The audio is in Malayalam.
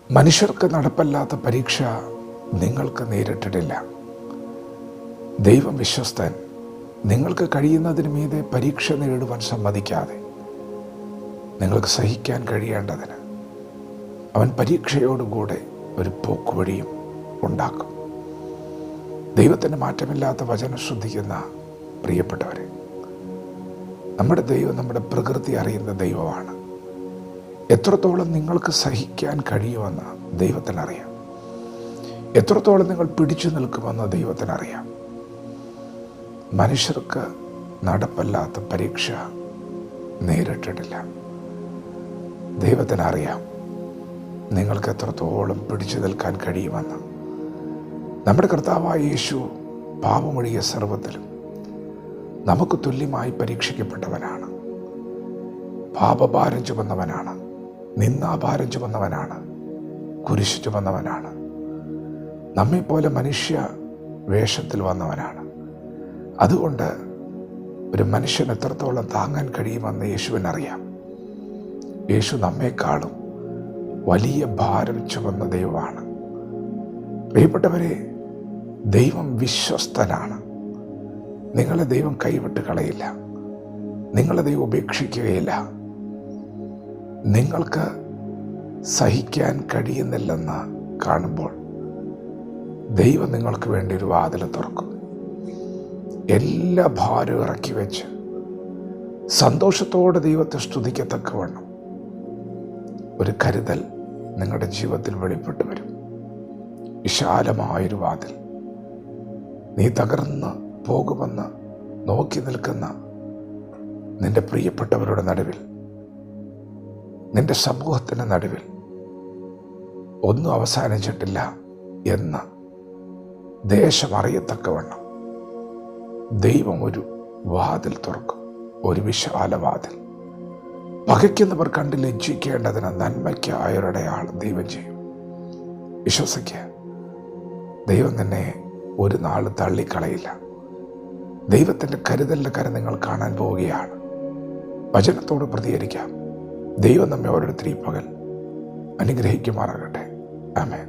മനുഷ്യർക്ക് നടപ്പല്ലാത്ത പരീക്ഷ നിങ്ങൾക്ക് നേരിട്ടിട്ടില്ല. ദൈവം വിശ്വസ്തൻ. നിങ്ങൾക്ക് കഴിയുന്നതിന് മീതെ പരീക്ഷ നേരിടുവാൻ സമ്മതിക്കാതെ നിങ്ങൾക്ക് സഹിക്കാൻ കഴിയേണ്ടതിന് അവൻ പരീക്ഷയോടുകൂടെ ഒരു പോക്കുവഴിയും ഉണ്ടാക്കും. ദൈവത്തിൻ്റെ മാറ്റമില്ലാത്ത വചനം ശ്രദ്ധിക്കുന്ന പ്രിയപ്പെട്ടവരെ, നമ്മുടെ ദൈവം നമ്മുടെ പ്രകൃതി അറിയുന്ന ദൈവമാണ്. എത്രത്തോളം നിങ്ങൾക്ക് സഹിക്കാൻ കഴിയുമെന്ന് ദൈവത്തിനറിയാം. എത്രത്തോളം നിങ്ങൾ പിടിച്ചു നിൽക്കുമെന്ന് ദൈവത്തിനറിയാം. മനുഷ്യർക്ക് നടപ്പല്ലാത്ത പരീക്ഷ നേരിട്ടിട്ടില്ല. ദൈവത്തിനറിയാം നിങ്ങൾക്ക് എത്രത്തോളം പിടിച്ചു നിൽക്കാൻ കഴിയുമെന്ന്. നമ്മുടെ കർത്താവായ യേശു പാപമൊഴിയ സർവ്വത്തിലും നമുക്ക് തുല്യമായി പരീക്ഷിക്കപ്പെട്ടവനാണ്. പാപഭാരം ചുമന്നവനാണ്, നിന്ദാഭാരം ചുമന്നവനാണ്, കുരിശ് ചുമന്നവനാണ്. നമ്മെപ്പോലെ മനുഷ്യ വേഷത്തിൽ വന്നവനാണ്. അതുകൊണ്ട് ഒരു മനുഷ്യൻ എത്രത്തോളം താങ്ങാൻ കഴിയുമെന്ന് യേശുവിനറിയാം. യേശു നമ്മെക്കാളും വലിയ ഭാരം ചുമന്ന ദൈവമാണ്. പ്രിയപ്പെട്ടവരെ, ദൈവം വിശ്വസ്തനാണ്. നിങ്ങളെ ദൈവം കൈവിട്ട് കളയില്ല. നിങ്ങളെ ദൈവം ഉപേക്ഷിക്കുകയില്ല. നിങ്ങൾക്ക് സഹിക്കാൻ കഴിയുന്നില്ലെന്ന് കാണുമ്പോൾ ദൈവം നിങ്ങൾക്ക് വേണ്ടി ഒരു വാതിൽ തുറക്കും. എല്ലാ ഭാരവും ഇറക്കി വെച്ച് സന്തോഷത്തോടെ ദൈവത്തെ സ്തുതിക്കത്തക്കവണ്ണം ഒരു കരുതൽ നിങ്ങളുടെ ജീവിതത്തിൽ വെളിപ്പെട്ടു വരും. വിശാലമായൊരു വാതിൽ. നീ തകർന്ന് പോകുമെന്ന് നോക്കി നിൽക്കുന്ന നിന്റെ പ്രിയപ്പെട്ടവരുടെ നടുവിൽ, നിന്റെ സമൂഹത്തിൻ്റെ നടുവിൽ ഒന്നും അവസാനിച്ചിട്ടില്ല എന്ന് ദേശം അറിയത്തക്കവണ്ണം ദൈവം ഒരു വാതിൽ തുറക്കും. ഒരു വിശാല വാതിൽ. പകയ്ക്കുന്നവർ കണ്ട് ലജ്ജിക്കേണ്ടതിന് നന്മയ്ക്കായവരുടെ ആൾ ദൈവം ചെയ്യും. വിശ്വസിക്കുക, ദൈവം തന്നെ ഒരു നാൾ തള്ളിക്കളയില്ല. ദൈവത്തിൻ്റെ കരുതലിൻ്റെ കരം നിങ്ങൾ കാണാൻ പോവുകയാണ്. വചനത്തോട് പ്രതികരിക്കാം. ദൈവം നമ്മെ ഓരോരുത്തരെയും പകൽ അനുഗ്രഹിക്കുമാറാകട്ടെ. ആമേൻ.